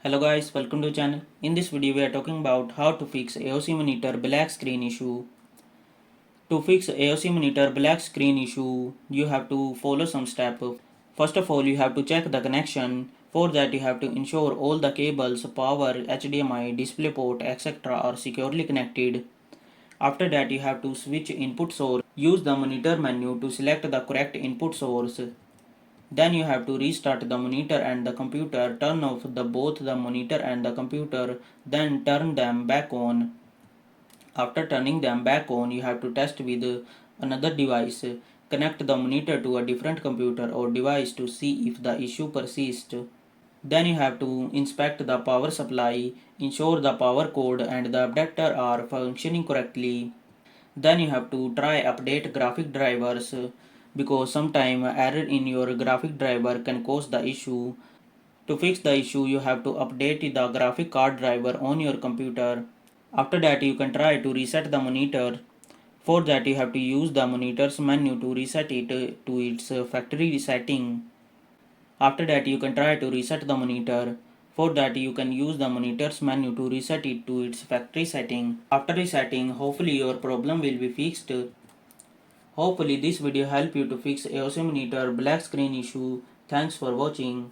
Hello guys, welcome to the channel. In this video we are talking about how to fix AOC monitor black screen issue. To fix AOC monitor black screen issue, you have to follow some steps. First of all, you have to check the connection. For that you have to ensure all the cables, power, HDMI, DisplayPort, etc. are securely connected. After that you have to switch input source. Use the monitor menu to select the correct input source. Then you have to restart the monitor and the computer, turn off both the monitor and the computer, then turn them back on. After turning them back on, you have to test with another device. Connect the monitor to a different computer or device to see if the issue persists. Then you have to inspect the power supply, ensure the power cord and the adapter are functioning correctly. Then you have to try update graphic drivers because sometime error in your graphic driver can cause the issue. To fix the issue you have to update the graphic card driver on your computer. After that you can try to reset the monitor. For that you have to use the monitor's menu to reset it to its factory setting. After that you can try to reset the monitor. For that you can use the monitor's menu to reset it to its factory setting. After resetting, hopefully your problem will be fixed. Hopefully this video help you to fix AOC monitor black screen issue. Thanks for watching.